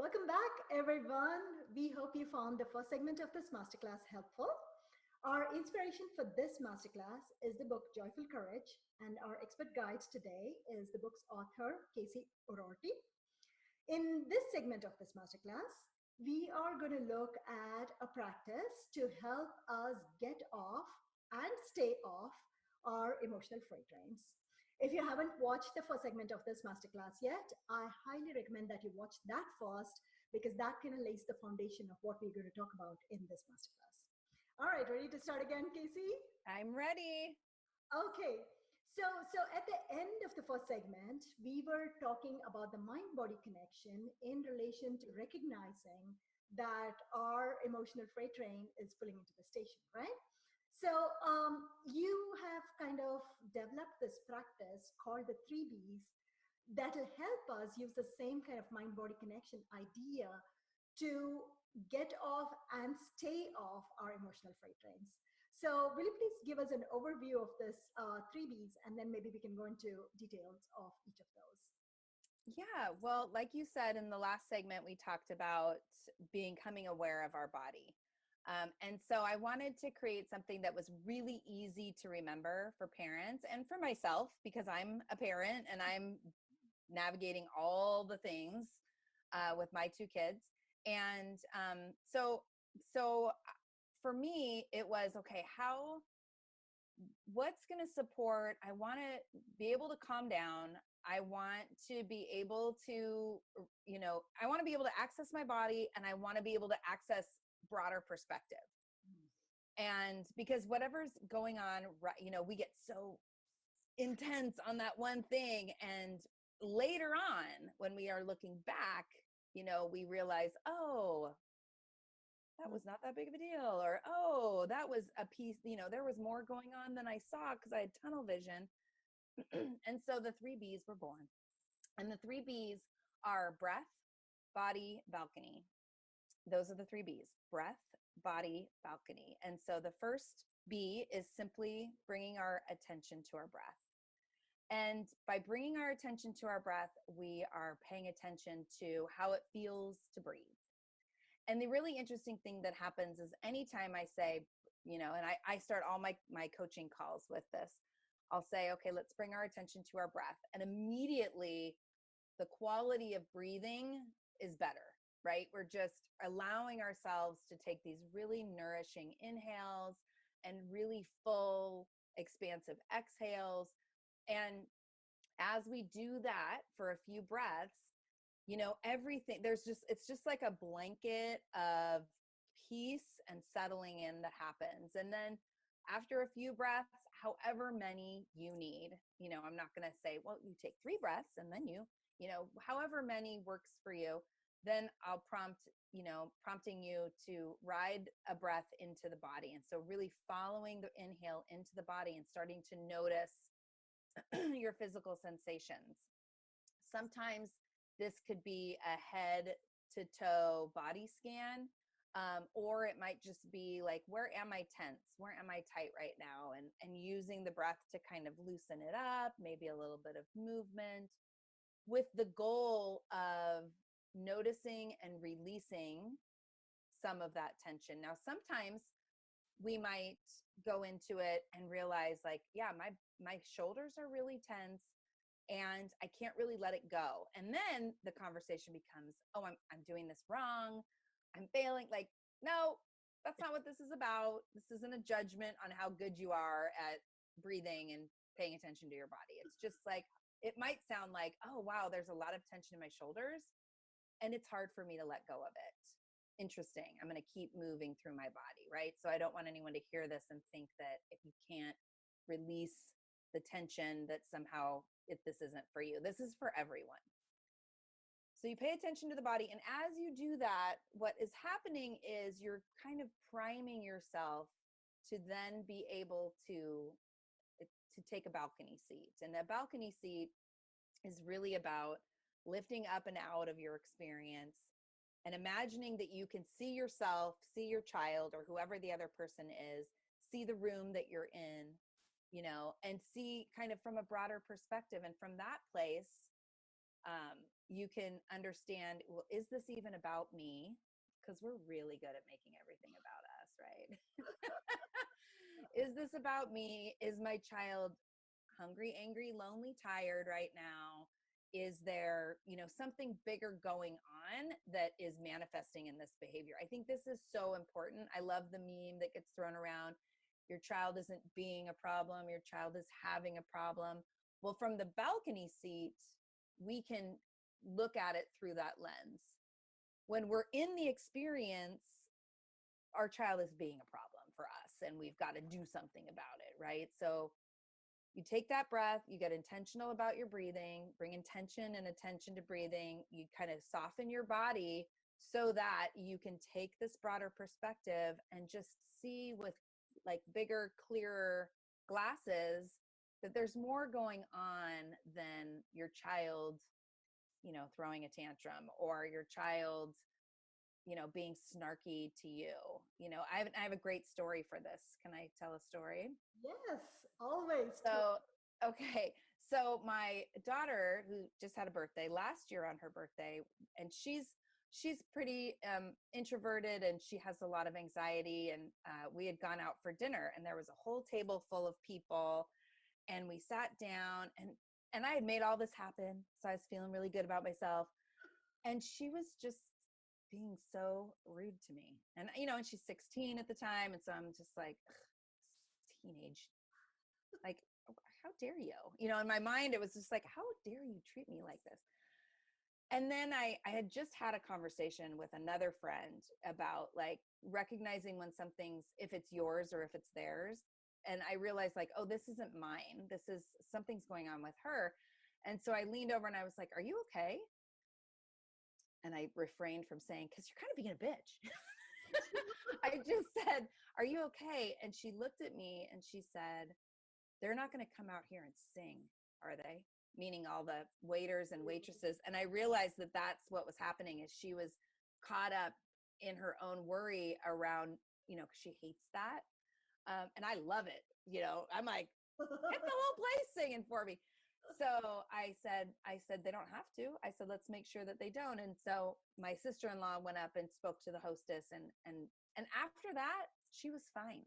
Welcome back, everyone. We hope you found the first segment of this masterclass helpful. Our inspiration for this masterclass is the book Joyful Courage, and our expert guide today is the book's author, Casey O'Rourke. In this segment of this masterclass, we are going to look at a practice to help us get off and stay off our emotional freight trains. If you haven't watched the first segment of this masterclass yet, I highly recommend that you watch that first because that kind of lays the foundation of what we're going to talk about in this masterclass. All right, ready to start again, Casey? I'm ready. Okay. So at the end of the first segment, we were talking about the mind-body connection in relation to recognizing that our emotional freight train is pulling into the station, right? So you have kind of developed this practice called the three Bs that'll help us use the same kind of mind-body connection idea to get off and stay off our emotional freight trains. So will you please give us an overview of this three Bs, and then maybe we can go into details of each of those. Yeah, well, like you said in the last segment, we talked about becoming aware of our body. And so I wanted to create something that was really easy to remember for parents and for myself, because I'm a parent and I'm navigating all the things with my two kids. And so for me, it was okay, what's going to support? I want to be able to calm down. I want to be able to, I want to be able to access my body, and I want to be able to access broader perspective. And because whatever's going on, we get so intense on that one thing. And later on, when we are looking back, we realize, oh, that was not that big of a deal. Or, oh, that was a piece, there was more going on than I saw because I had tunnel vision. And so the three Bs were born. And the three Bs are breath, body, balcony. Those are the three Bs: breath, body, balcony. And so the first B is simply bringing our attention to our breath. And by bringing our attention to our breath, we are paying attention to how it feels to breathe. And the really interesting thing that happens is anytime I say, and I start all my coaching calls with this, I'll say, okay, let's bring our attention to our breath. And immediately the quality of breathing is better, right? We're just allowing ourselves to take these really nourishing inhales and really full, expansive exhales. And as we do that for a few breaths, everything, it's just like a blanket of peace and settling in that happens. And then after a few breaths, however many you need, I'm not going to say, well, you take 3 breaths and then however many works for you, then I'll prompting you to ride a breath into the body. And so really following the inhale into the body and starting to notice your physical sensations. Sometimes this could be a head to toe body scan, or it might just be like, where am I tense? Where am I tight right now? And using the breath to kind of loosen it up, maybe a little bit of movement, with the goal of noticing and releasing some of that tension. Now, sometimes we might go into it and realize, like, yeah, my shoulders are really tense and I can't really let it go. And then the conversation becomes, oh, I'm doing this wrong. I'm failing. Like, no, that's not what this is about. This isn't a judgment on how good you are at breathing and paying attention to your body. It's just like, it might sound like, oh, wow, there's a lot of tension in my shoulders and it's hard for me to let go of it. Interesting. I'm going to keep moving through my body, right? So I don't want anyone to hear this and think that if you can't release the tension, that somehow this isn't for you. This is for everyone. So you pay attention to the body. And as you do that, what is happening is you're kind of priming yourself to then be able to take a balcony seat. And a balcony seat is really about lifting up and out of your experience and imagining that you can see yourself, see your child, or whoever the other person is, see the room that you're in, and see kind of from a broader perspective. And from that place, You can understand, well, is this even about me? Because we're really good at making everything about us, right? Is this about me? Is my child hungry, angry, lonely, tired right now? Is there, something bigger going on that is manifesting in this behavior? I think this is so important. I love the meme that gets thrown around. Your child isn't being a problem, your child is having a problem. Well, from the balcony seat, we can look at it through that lens. When we're in the experience, our child is being a problem for us and we've got to do something about it, right? So you take that breath, you get intentional about your breathing, bring intention and attention to breathing, you kind of soften your body so that you can take this broader perspective and just see with like bigger, clearer glasses that there's more going on than your child, throwing a tantrum, or your child, being snarky to you. I have a great story for this. Can I tell a story? Yes, always. So, okay. So my daughter, who just had a birthday last year on her birthday, and she's pretty introverted and she has a lot of anxiety. And we had gone out for dinner and there was a whole table full of people, and we sat down and I had made all this happen. So I was feeling really good about myself. And she was just being so rude to me. And, and she's 16 at the time. And so I'm just like, teenage, like, how dare you? In my mind, it was just like, how dare you treat me like this? And then I had just had a conversation with another friend about like recognizing when something's, if it's yours or if it's theirs. And I realized like, oh, this isn't mine. This is, something's going on with her. And so I leaned over and I was like, are you okay? And I refrained from saying, because you're kind of being a bitch. I just said, are you okay? And she looked at me and she said, they're not going to come out here and sing, are they? Meaning all the waiters and waitresses. And I realized that that's what was happening, is she was caught up in her own worry around, because she hates that. And I love it. I'm like, get the whole place singing for me. So I said, they don't have to. I said, let's make sure that they don't. And so my sister-in-law went up and spoke to the hostess, and after that, she was fine.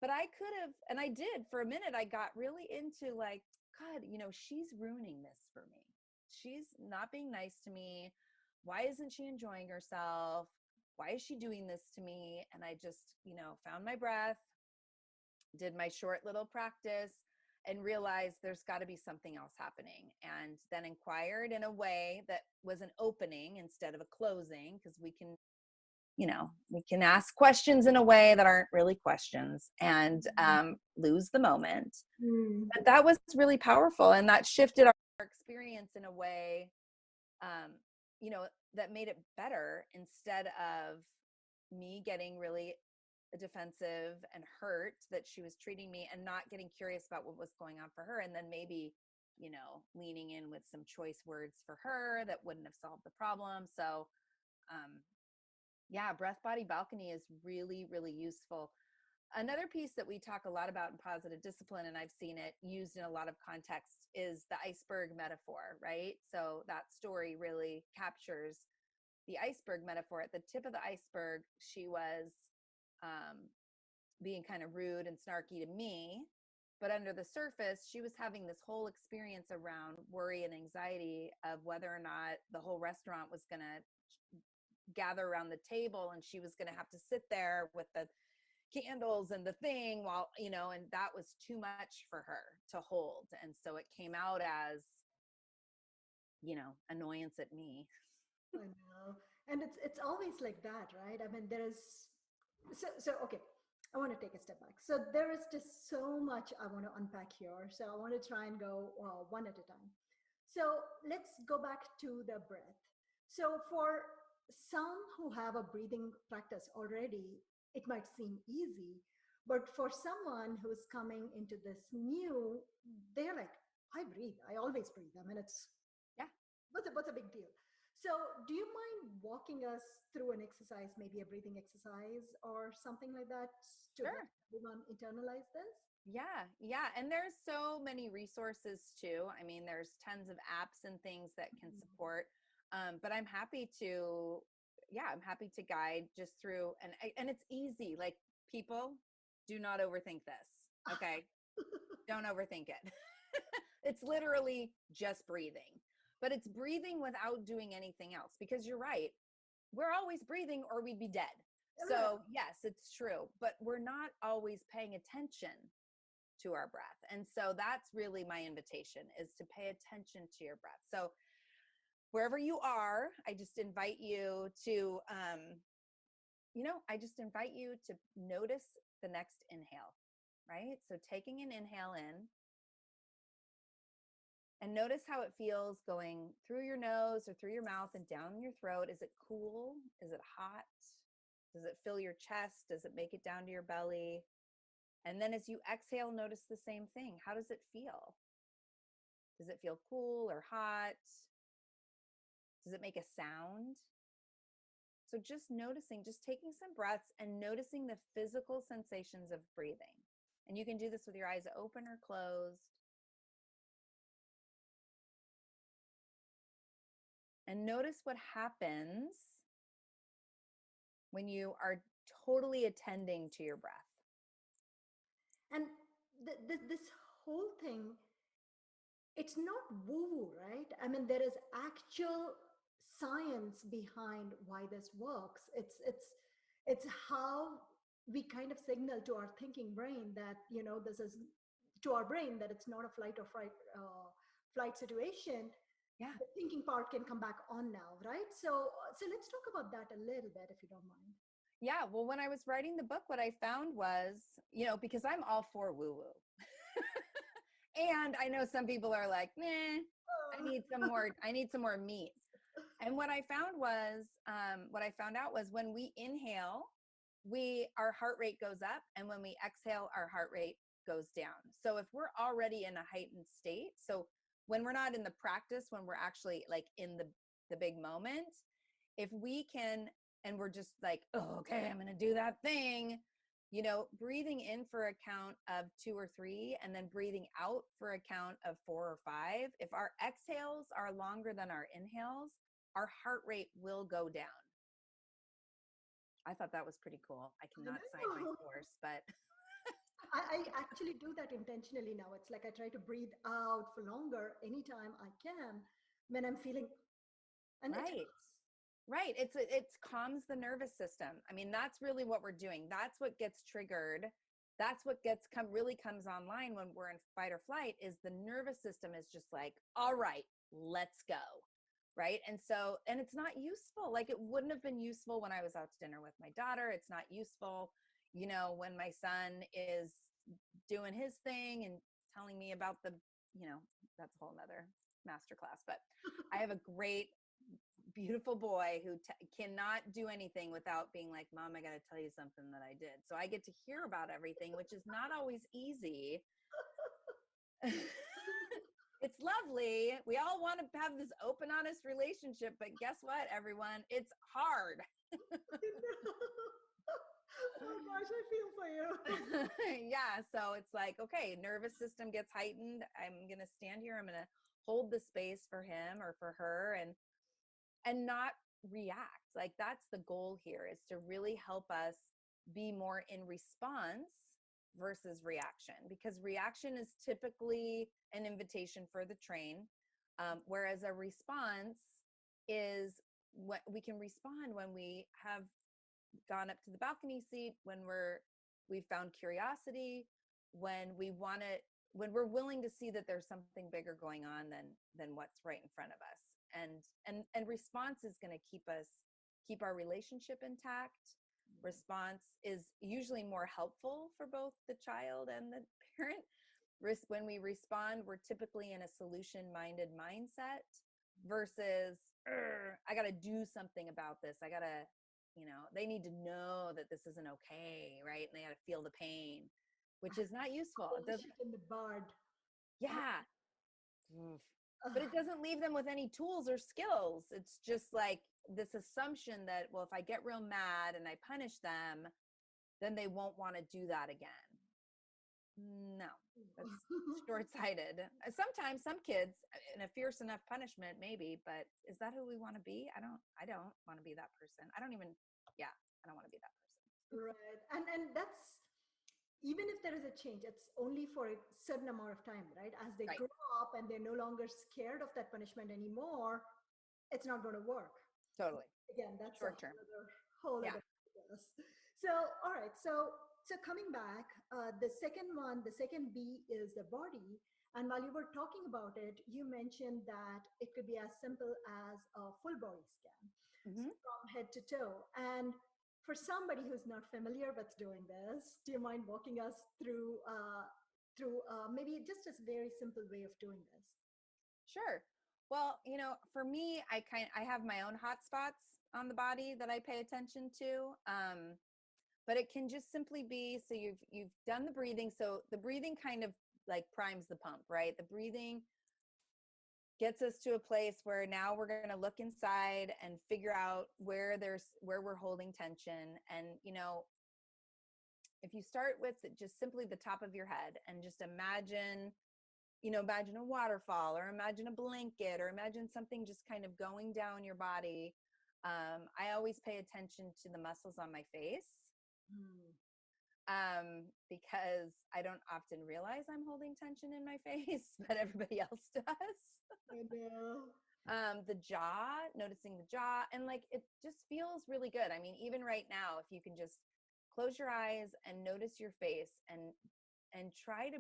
But I could have, and I did for a minute, I got really into like, God, she's ruining this for me. She's not being nice to me. Why isn't she enjoying herself? Why is she doing this to me? And I just, found my breath, did my short little practice, and realized there's got to be something else happening. And then inquired in a way that was an opening instead of a closing, because we can ask questions in a way that aren't really questions, and lose the moment. But that was really powerful, and that shifted our experience in a way, that made it better, instead of me getting really defensive and hurt that she was treating me and not getting curious about what was going on for her, and then maybe leaning in with some choice words for her that wouldn't have solved the problem. So yeah, breath, body, balcony is really, really useful. Another piece that we talk a lot about in positive discipline, and I've seen it used in a lot of contexts, is the iceberg metaphor, right? So that story really captures the iceberg metaphor. At the tip of the iceberg, she was being kind of rude and snarky to me, but under the surface, she was having this whole experience around worry and anxiety of whether or not the whole restaurant was going to gather around the table, and she was going to have to sit there with the candles and the thing while, and that was too much for her to hold. And so it came out as, annoyance at me. I know. And it's always like that, right? I mean, there is okay. I want to take a step back. So there is just so much I want to unpack here. So I want to try and go one at a time. So let's go back to the breath. So for some who have a breathing practice already, it might seem easy. But for someone who's coming into this new, they're like, I breathe. I always breathe. I mean, it's Yeah. what's a big deal? So, do you mind walking us through an exercise, maybe a breathing exercise or something like that, to Sure. help everyone internalize this? Yeah, yeah. And there's so many resources too. I mean, there's tons of apps and things that can support. But I'm happy to, yeah, I'm happy to guide just through, and it's easy. Like, people, do not overthink this. Okay. Don't overthink it. It's literally just breathing, but it's breathing without doing anything else, because you're right. We're always breathing or we'd be dead. Right. So yes, it's true, but we're not always paying attention to our breath. And so that's really my invitation, is to pay attention to your breath. So wherever you are, I just invite you to, I just invite you to notice the next inhale, right? So taking an inhale in, and notice how it feels going through your nose or through your mouth and down your throat. Is it cool? Is it hot? Does it fill your chest? Does it make it down to your belly? And then as you exhale, notice the same thing. How does it feel? Does it feel cool or hot? Does it make a sound? So just noticing, just taking some breaths and noticing the physical sensations of breathing. And you can do this with your eyes open or closed. And notice what happens when you are totally attending to your breath. And this whole thing, it's not woo-woo, right? I mean, there is actual science behind why this works. It's how we kind of signal to our thinking brain that, this is, to our brain, that it's not a flight or flight situation. Yeah. The thinking part can come back on now, right? So let's talk about that a little bit, if you don't mind. Yeah. Well, when I was writing the book, what I found was, because I'm all for woo woo. And I know some people are like, nah, I need some more meat. And what I found out was, when we inhale, our heart rate goes up, and when we exhale, our heart rate goes down. So if we're already in a heightened state, so when we're not in the practice, when we're actually like in the big moment, if we can, and we're just like, oh, okay, I'm going to do that thing, breathing in for a count of 2 or 3, and then breathing out for a count of 4 or 5. If our exhales are longer than our inhales, our heart rate will go down. I thought that was pretty cool. I cannot cite my source, but I actually do that intentionally now. It's like I try to breathe out for longer anytime I can when I'm feeling, and it right. helps. Right. It calms the nervous system. I mean, that's really what we're doing. That's what gets triggered. That's what really comes online when we're in fight or flight, is the nervous system is just like, all right, let's go. Right. And it's not useful. Like, it wouldn't have been useful when I was out to dinner with my daughter. It's not useful, when my son is doing his thing and telling me about that's a whole nother masterclass. But I have a great, beautiful boy who cannot do anything without being like, Mom, I got to tell you something that I did. So I get to hear about everything, which is not always easy. It's lovely. We all want to have this open, honest relationship, but guess what, everyone? It's hard. Oh gosh, I feel for you. Yeah. So it's like, okay, nervous system gets heightened. I'm going to stand here. I'm going to hold the space for him or for her, and not react. Like, that's the goal here, is to really help us be more in response versus reaction, because reaction is typically an invitation for the train, whereas a response is what we can respond when we have gone up to the balcony seat, when we've found curiosity, when we're willing to see that there's something bigger going on than what's right in front of us. And response is going to keep our relationship intact. Response is usually more helpful for both the child and the parent. When we respond, we're typically in a solution-minded mindset versus, I got to do something about this. I got to, they need to know that this isn't okay, right? And they got to feel the pain, which is not useful. It doesn't. In the bud. Yeah. But it doesn't leave them with any tools or skills. It's just like this assumption that, well, if I get real mad and I punish them, then they won't want to do that again. No, that's short-sighted. Sometimes some kids in a fierce enough punishment, maybe, but is that who we want to be? I don't want to be that person. I don't even, yeah, I don't want to be that person. Right. And that's, even if there is a change, it's only for a certain amount of time, right? As they Right. grow up and they're no longer scared of that punishment anymore, it's not going to work. Totally. Again, that's a Short term. whole Yeah. other process. So, all right. So coming back, the second one, the second B is the body. And while you were talking about it, you mentioned that it could be as simple as a full body scan, so Hmm. from head to toe. And for somebody who's not familiar with doing this, do you mind walking us through maybe just a very simple way of doing this? Sure. Well, for me, I have my own hot spots on the body that I pay attention to. But it can just simply be, so you've done the breathing. So the breathing kind of like primes the pump, right? The breathing gets us to a place where now we're going to look inside and figure out where we're holding tension. And if you start with just simply the top of your head and just imagine a waterfall, or imagine a blanket, or imagine something just kind of going down your body. I always pay attention to the muscles on my face, Hmm. because I don't often realize I'm holding tension in my face, but everybody else does. I know. The jaw, noticing the jaw, and like it just feels really good. I mean, even right now, if you can just close your eyes and notice your face, and try to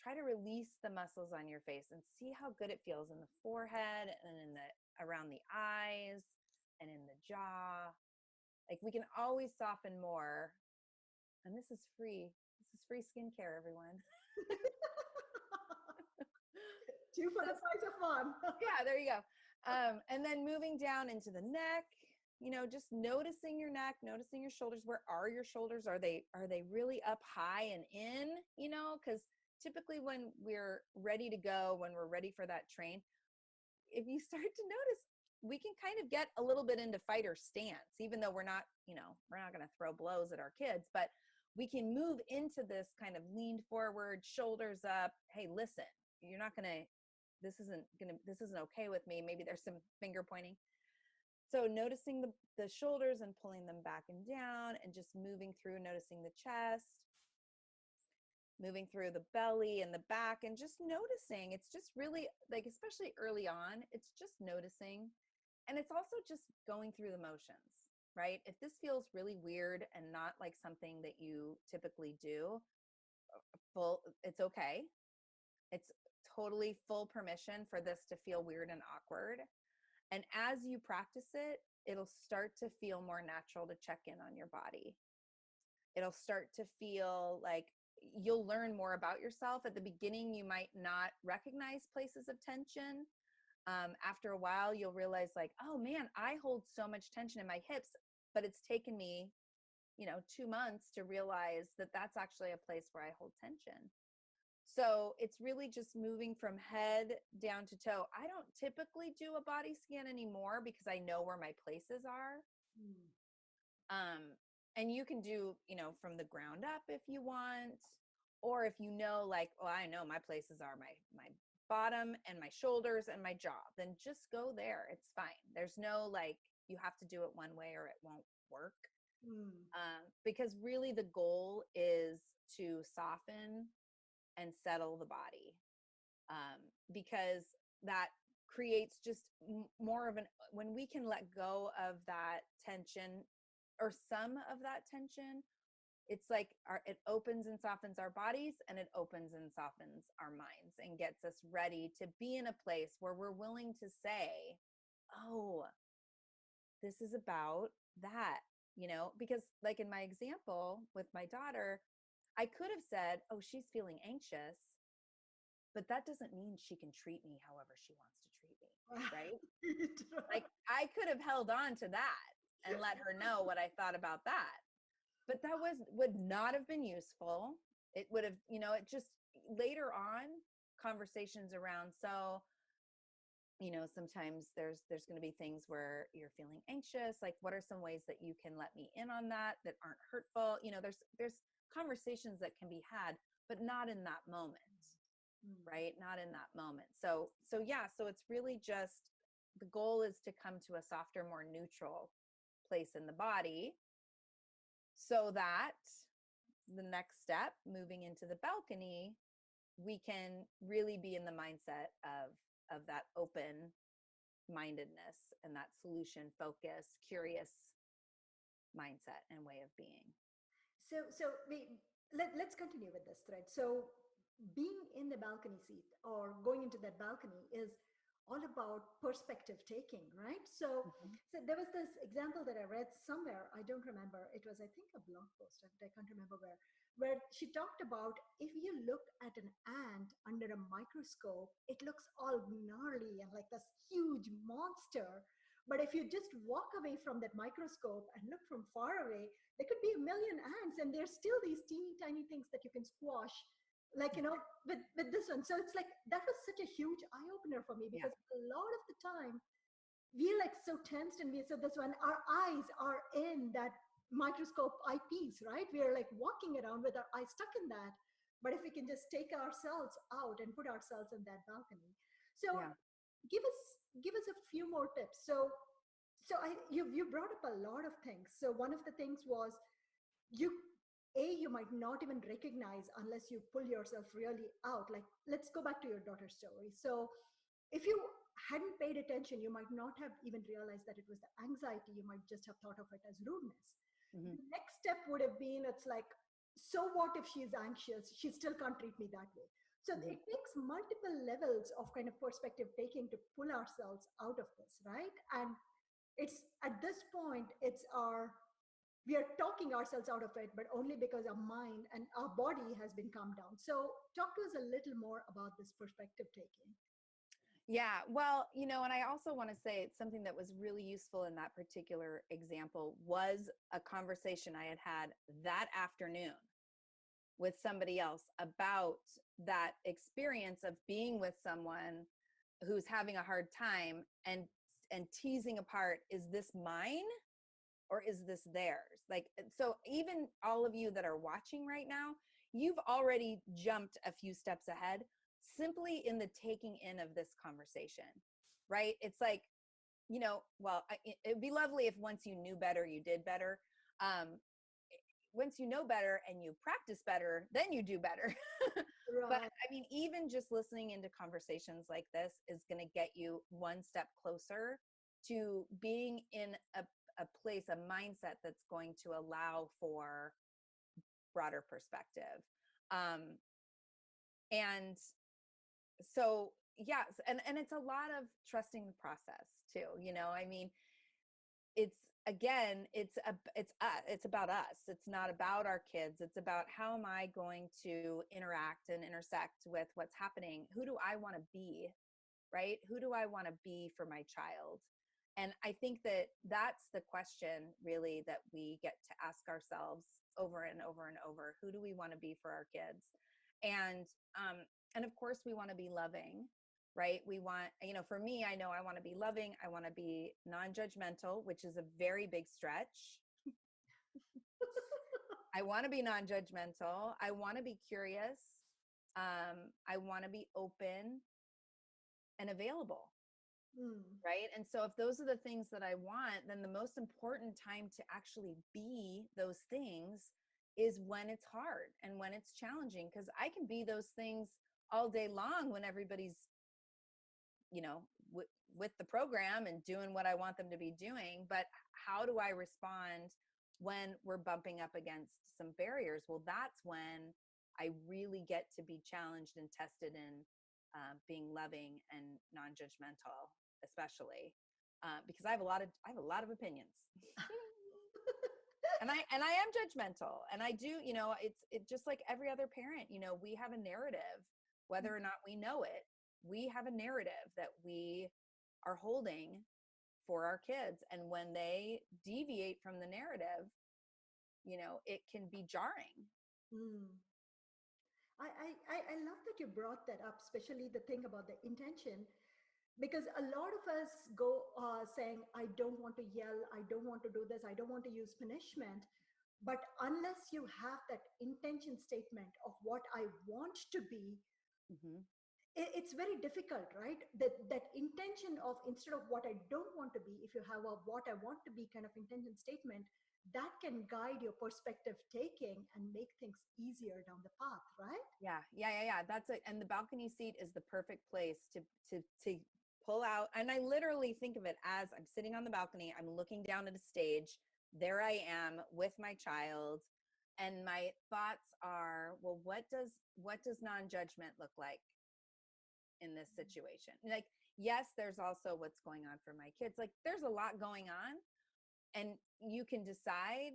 try to release the muscles on your face and see how good it feels in the forehead and in the around the eyes and in the jaw. Like, we can always soften more. And this is free. This is free skincare, everyone. Two for the price of one. Yeah, there you go. And then moving down into the neck, just noticing your neck, noticing your shoulders. Where are your shoulders? Are they really up high and in? Because typically when we're ready to go, when we're ready for that train, if you start to notice, we can kind of get a little bit into fighter stance, even though we're not going to throw blows at our kids, but we can move into this kind of leaned forward, shoulders up. Hey, listen, you're not going to, this isn't okay with me. Maybe there's some finger pointing. So noticing the shoulders and pulling them back and down, and just moving through, noticing the chest, moving through the belly and the back, and just noticing. It's just really, like, especially early on, it's just noticing. And it's also just going through the motions, right? If this feels really weird and not like something that you typically do, it's okay. It's totally full permission for this to feel weird and awkward. And as you practice it, it'll start to feel more natural to check in on your body. It'll start to feel like you'll learn more about yourself. At the beginning, you might not recognize places of tension. After a while, you'll realize, like, oh man, I hold so much tension in my hips, but it's taken me 2 months to realize that that's actually a place where I hold tension. So it's really just moving from head down to toe. I don't typically do a body scan anymore because I know where my places are. Hmm. And you can do, from the ground up if you want, or if like, oh, I know my places are my bottom and my shoulders and my jaw, then just go there. It's fine. There's no like, you have to do it one way or it won't work. Hmm. Because really the goal is to soften and settle the body, because that creates just more of when we can let go of that tension, or some of that tension, it's like it opens and softens our bodies, and it opens and softens our minds, and gets us ready to be in a place where we're willing to say, oh, this is about that, because like in my example with my daughter, I could have said, oh, she's feeling anxious, but that doesn't mean she can treat me however she wants to treat me, right? Like, I could have held on to that and let her know what I thought about that, but that would not have been useful. It would have, it just, later on, conversations around, so sometimes there's going to be things where you're feeling anxious, like, what are some ways that you can let me in on that aren't hurtful? There's conversations that can be had, but not in that moment, right? Not in that moment. So yeah, so it's really just, the goal is to come to a softer, more neutral place in the body, so that the next step, moving into the balcony, we can really be in the mindset of that open mindedness and that solution focused, curious mindset and way of being. Let's continue with this thread. So being in the balcony seat or going into that balcony is all about perspective taking, right? So, Mhm. so there was this example that I read somewhere. I don't remember. It was, I think, a blog post. I can't remember where she talked about if you look at an ant under a microscope, it looks all gnarly and like this huge monster. But if you just walk away from that microscope and look from far away, there could be a million ants, and there's still these teeny tiny things that you can squash, like, with this one. So it's like that was such a huge eye opener for me, Yeah. because a lot of the time we're like so tensed, and we're so this one, our eyes are in that microscope eyepiece, right? We're like walking around with our eyes stuck in that. But if we can just take ourselves out and put ourselves in that balcony. So Yeah. give us a few more tips. So you brought up a lot of things. So one of the things was, you you might not even recognize unless you pull yourself really out. Like, let's go back to your daughter's story. So if you hadn't paid attention, you might not have even realized that it was the anxiety. You might just have thought of it as rudeness. Hmm. The next step would have been, it's like, so what if she's anxious? She still can't treat me that way. So Hmm. it takes multiple levels of kind of perspective taking to pull ourselves out of this, right? And it's at this point, we are talking ourselves out of it, but only because our mind and our body has been calmed down. So talk to us a little more about this perspective taking. Yeah, well, and I also want to say something that was really useful in that particular example was a conversation I had had that afternoon with somebody else about that experience of being with someone who's having a hard time, and teasing apart, is this mine or is this theirs? Like, so even all of you that are watching right now, you've already jumped a few steps ahead simply in the taking in of this conversation, right? It's like, well, it'd be lovely if once you knew better, you did better. Um, Once you know better and you practice better, then you do better. But Right. I mean, even just listening into conversations like this is going to get you one step closer to being in a place, a mindset that's going to allow for broader perspective. Um, and so, yes, and it's a lot of trusting the process too. I mean, it's, again, it's about us. It's not about our kids. It's about, how am I going to interact and intersect with what's happening? Who do I want to be, right? Who do I want to be for my child? And I think that that's the question really that we get to ask ourselves over and over and over. Who do we want to be for our kids? And and of course we want to be loving, right? We want, for me, I know I want to be loving. I want to be non-judgmental, which is a very big stretch. I want to be non-judgmental. I want to be curious. I want to be open and available. Mm. Right. And so if those are the things that I want, then the most important time to actually be those things is when it's hard and when it's challenging, because I can be those things all day long when everybody's, you know, with the program and doing what I want them to be doing. But how do I respond when we're bumping up against some barriers? Well, that's when I really get to be challenged and tested in being loving and non-judgmental, especially because I have a lot of opinions. And I am judgmental, and I do, it's just like every other parent. We have a narrative, whether or not we know it. We have a narrative that we are holding for our kids, and when they deviate from the narrative, it can be jarring. Mm. I love that you brought that up, especially the thing about the intention, because a lot of us go saying, I don't want to yell, I don't want to do this, I don't want to use punishment. But unless you have that intention statement of what I want to be, Hmm. it's very difficult, right? That intention of, instead of what I don't want to be, if you have a what I want to be kind of intention statement, that can guide your perspective taking and make things easier down the path, right? Yeah. That's it. And the balcony seat is the perfect place to pull out. And I literally think of it as I'm sitting on the balcony, I'm looking down at a stage. There I am with my child. And my thoughts are, well, what does non-judgment look like in this situation? Like, yes, there's also what's going on for my kids. Like, there's a lot going on, and you can decide.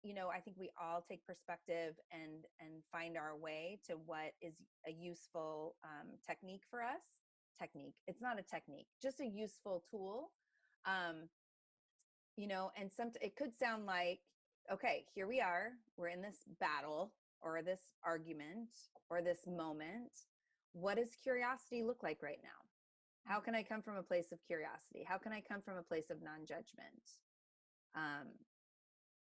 I think we all take perspective and find our way to what is a useful technique for us. Technique, it's not a technique, just a useful tool. um and it could sound like, okay, here we are, we're in this battle or this argument or this moment. What does curiosity look like right now? How can I come from a place of curiosity? How can I come from a place of non-judgment? um,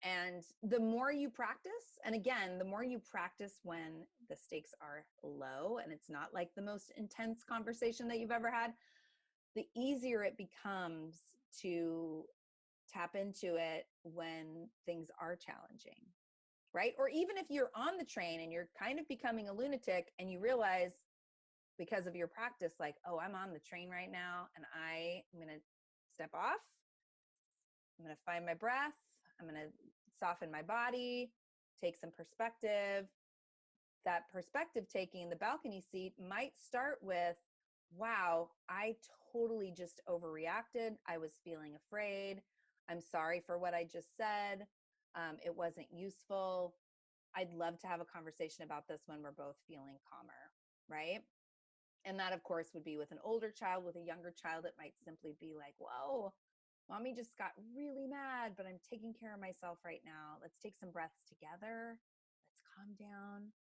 and the more you practice, and again, the more you practice when the stakes are low and it's not like the most intense conversation that you've ever had, the easier it becomes to tap into it when things are challenging, right? Or even if you're on the train and you're kind of becoming a lunatic and you realize because of your practice, like, oh, I'm on the train right now and I'm going to step off. I'm going to find my breath. I'm going to soften my body, take some perspective. That perspective taking in the balcony seat might start with, wow, I totally just overreacted. I was feeling afraid. I'm sorry for what I just said. It wasn't useful. I'd love to have a conversation about this when we're both feeling calmer, right? And that, of course, would be with an older child. With a younger child, it might simply be like, whoa, mommy just got really mad, but I'm taking care of myself right now. Let's take some breaths together. Let's calm down.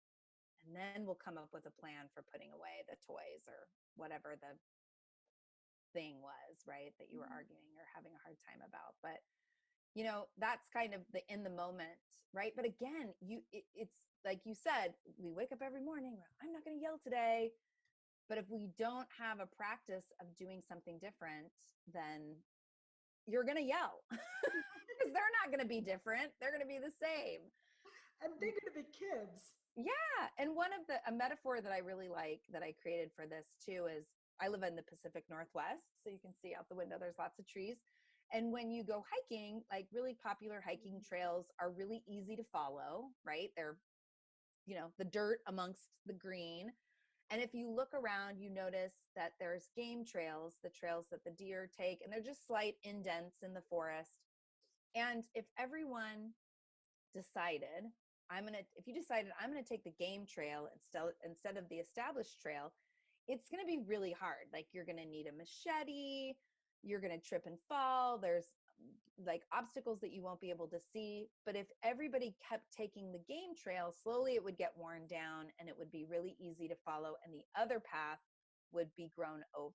And then we'll come up with a plan for putting away the toys or whatever the thing was, right? That you were arguing or having a hard time about. But, that's kind of the in the moment, right? But again, it's like you said, we wake up every morning, I'm not going to yell today. But if we don't have a practice of doing something different, then you're going to yell because they're not going to be different. They're going to be the same. And they're going to be kids. Yeah. And a metaphor that I really like that I created for this too is, I live in the Pacific Northwest. So you can see out the window, there's lots of trees. And when you go hiking, like really popular hiking trails are really easy to follow, right? They're, the dirt amongst the green. And if you look around, you notice that there's game trails, the trails that the deer take, and they're just slight indents in the forest. And if everyone decided, if you decided I'm going to take the game trail instead of the established trail, it's going to be really hard. Like, you're going to need a machete, you're going to trip and fall. There's like obstacles that you won't be able to see. But if everybody kept taking the game trail, slowly it would get worn down and it would be really easy to follow, and the other path would be grown over.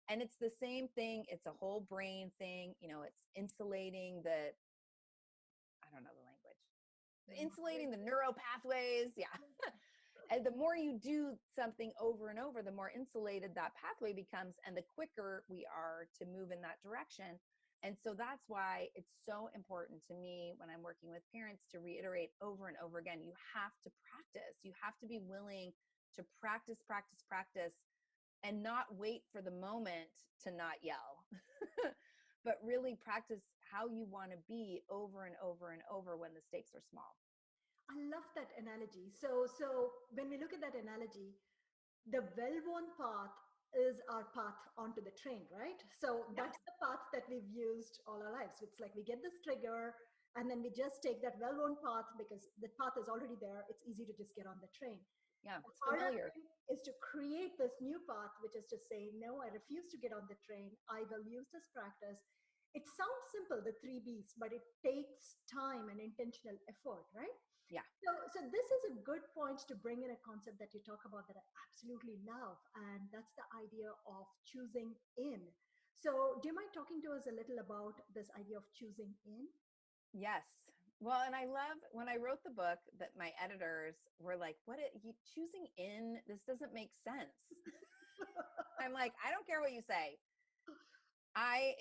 And it's the same thing. It's a whole brain thing. It's insulating I don't know the language, insulating the neural pathways. Yeah. And the more you do something over and over, the more insulated that pathway becomes, and the quicker we are to move in that direction. And so that's why it's so important to me when I'm working with parents to reiterate over and over again, you have to practice. You have to be willing to practice, practice, practice, and not wait for the moment to not yell, but really practice how you want to be over and over and over when the stakes are small. I love that analogy. So when we look at that analogy, the well-worn path is our path onto the train, right? So Yeah. that's the path that we've used all our lives. It's like we get this trigger and then we just take that well-worn path because the path is already there. It's easy to just get on the train. Yeah, The it's harder familiar. thing is to create this new path, which is to say, no, I refuse to get on the train. I will use this practice. It sounds simple, the three B's, but it takes time and intentional effort, right? Yeah. So this is a good point to bring in a concept that you talk about that I absolutely love, and that's the idea of choosing in. So do you mind talking to us a little about this idea of choosing in? Yes. Well, and I love when I wrote the book that my editors were like, you choosing in, this doesn't make sense. I'm like, I don't care what you say.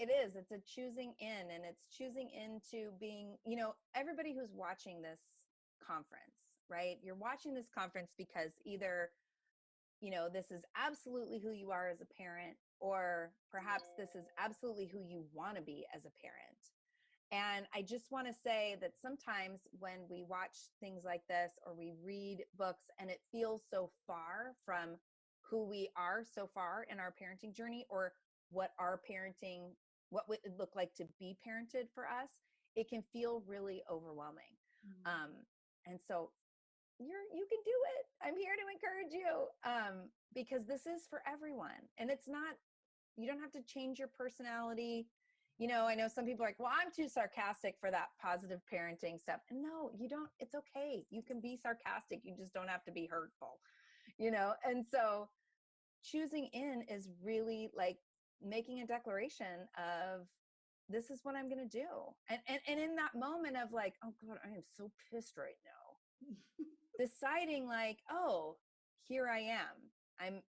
It's a choosing in, and it's choosing into being, everybody who's watching this conference, right? You're watching this conference because either, this is absolutely who you are as a parent, or perhaps this is absolutely who you want to be as a parent. And I just want to say that sometimes when we watch things like this or we read books and it feels so far from who we are so far in our parenting journey, or what would it look like to be parented for us, it can feel really overwhelming. And so you can do it. I'm here to encourage you, because this is for everyone. And it's not, you don't have to change your personality. I know some people are like, well, I'm too sarcastic for that positive parenting stuff. And no, you don't. It's okay. You can be sarcastic. You just don't have to be hurtful, And so choosing in is really like making a declaration of, this is what I'm going to do. And in that moment of like, oh God, I am so pissed right now. Deciding like, oh, here I am.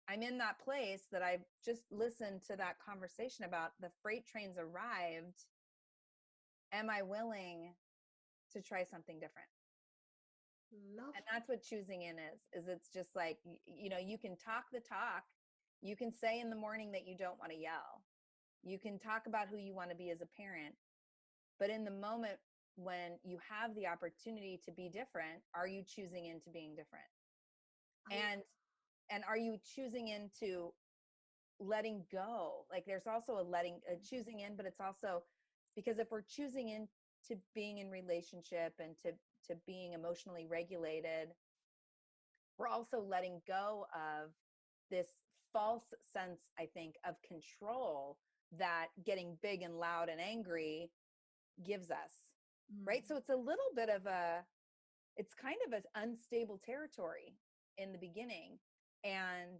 I'm in that place that I've just listened to that conversation about. The freight train's arrived. Am I willing to try something different? And that's what choosing in is it's just like, you can talk the talk. You can say in the morning that you don't want to yell. You can talk about who you want to be as a parent. But in the moment when you have the opportunity to be different, are you choosing into being different? And are you choosing into letting go? Like there's also a choosing in, but it's also, because if we're choosing into being in relationship and to being emotionally regulated, we're also letting go of this false sense, I think, of control that getting big and loud and angry gives us, right? So it's a little bit of it's kind of an unstable territory in the beginning, and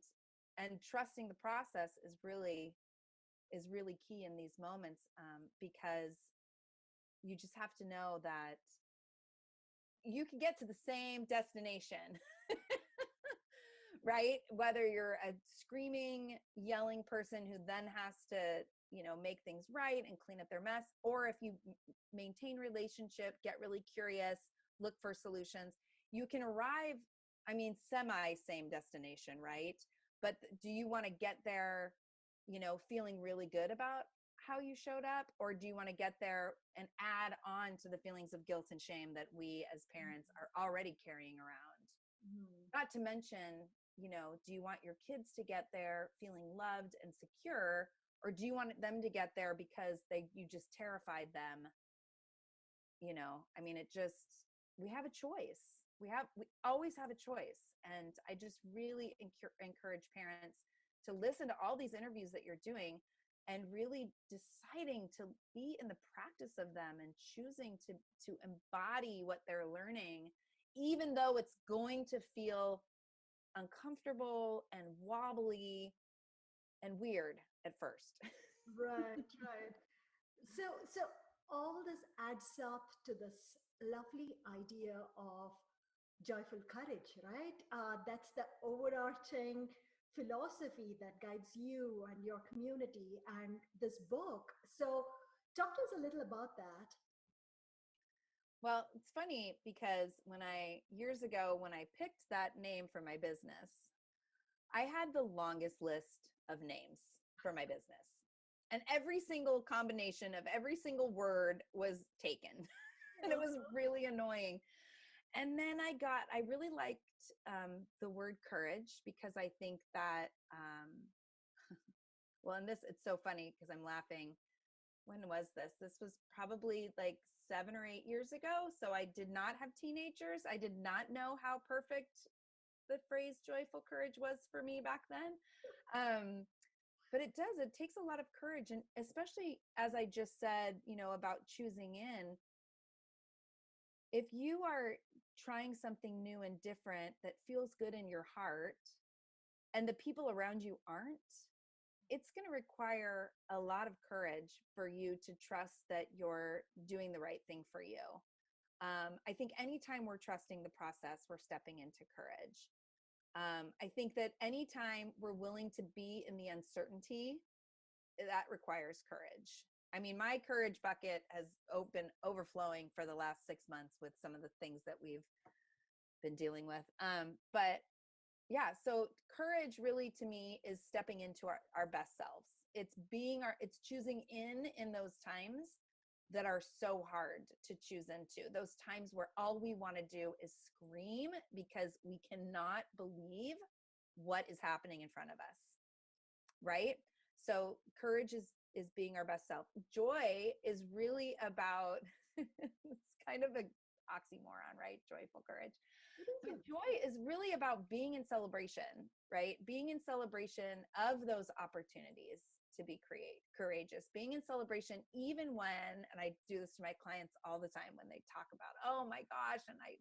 trusting the process is really key in these moments, because you just have to know that you can get to the same destination, right? Whether you're a screaming, yelling person who then has to, make things right and clean up their mess, or if you maintain relationship, get really curious, look for solutions, you can arrive, semi same destination, right? But do you want to get there, feeling really good about how you showed up, or do you want to get there and add on to the feelings of guilt and shame that we as parents are already carrying around? Not to mention, do you want your kids to get there feeling loved and secure, or do you want them to get there because you just terrified them? We have a choice. We always have a choice. And I just really encourage parents to listen to all these interviews that you're doing and really deciding to be in the practice of them and choosing to embody what they're learning, even though it's going to feel uncomfortable and wobbly and weird at first. Right, right. So all this adds up to this lovely idea of joyful courage, right? That's the overarching philosophy that guides you and your community and this book. So talk to us a little about that. Well, it's funny because years ago, when I picked that name for my business, I had the longest list of names for my business. And every single combination of every single word was taken. And it was really annoying. And then I really liked the word courage, because I think that, well, it's so funny because I'm laughing. When was this? This was probably like 7 or 8 years ago. So I did not have teenagers. I did not know how perfect the phrase joyful courage was for me back then. But it takes a lot of courage. And especially, as I just said, about choosing in, if you are trying something new and different that feels good in your heart and the people around you aren't, it's going to require a lot of courage for you to trust that you're doing the right thing for you. I think anytime we're trusting the process, we're stepping into courage. I think that anytime we're willing to be in the uncertainty, that requires courage. I mean, my courage bucket has been overflowing for the last 6 months with some of the things that we've been dealing with. But yeah, so courage really to me is stepping into our best selves. It's it's choosing in those times that are so hard to choose into, those times where all we want to do is scream because we cannot believe what is happening in front of us, right? So courage is being our best self. Joy is really about it's kind of an oxymoron, right? Joyful courage. But joy is really about being in celebration, right? Being in celebration of those opportunities to be courageous, being in celebration even when, and I do this to my clients all the time when they talk about, oh my gosh, and I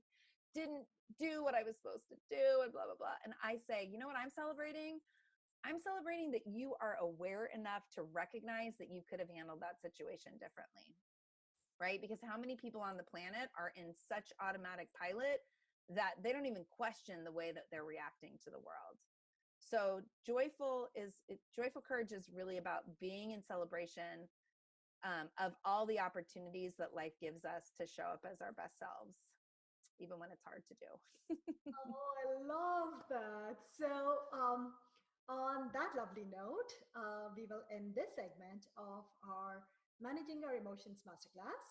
didn't do what I was supposed to do and blah, blah, blah. And I say, you know what I'm celebrating? I'm celebrating that you are aware enough to recognize that you could have handled that situation differently, right? Because how many people on the planet are in such automatic pilot that they don't even question the way that they're reacting to the world. So joyful courage is really about being in celebration of all the opportunities that life gives us to show up as our best selves, even when it's hard to do. Oh, I love that. So, on that lovely note, we will end this segment of our Managing Our Emotions Masterclass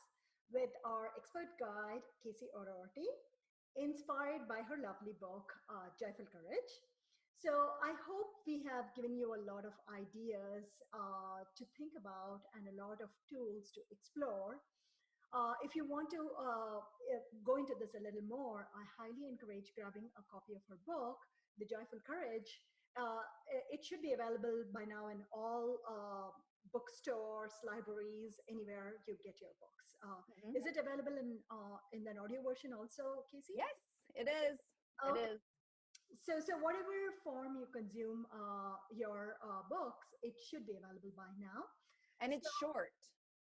with our expert guide, Casey O'Rourke, inspired by her lovely book, Joyful Courage. So, I hope we have given you a lot of ideas to think about and a lot of tools to explore. If you want to go into this a little more, I highly encourage grabbing a copy of her book, The Joyful Courage. It should be available by now in all bookstores, libraries, anywhere you get your books. Mhm. Is it available in an audio version also, Casey? Yes, it is. It Okay. is. So whatever form you consume your books, it should be available by now. And So, it's short.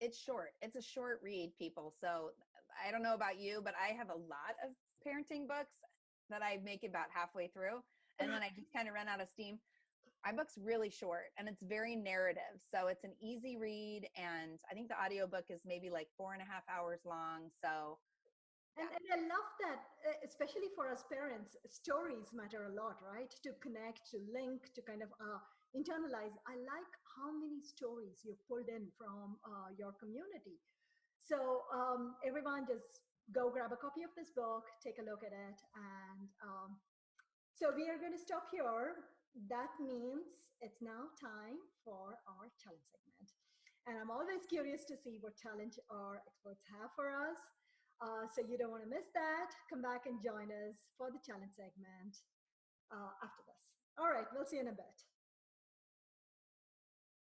It's short. It's a short read, people. So I don't know about you, but I have a lot of parenting books that I make about halfway through, and then I just kind of run out of steam. My book's really short and it's very narrative. So it's an easy read. And I think the audiobook is maybe like 4.5 hours long. So And, yeah. and I love that, especially for us parents, stories matter a lot, right? To connect, to link, to kind of internalize. I like how many stories you pulled in from your community. So everyone just go grab a copy of this book, take a look at it. And so we are going to stop here. That means it's now time for our challenge segment. And I'm always curious to see what challenge our experts have for us. So you don't want to miss that. Come back and join us for the challenge segment after this. All right, we'll see you in a bit.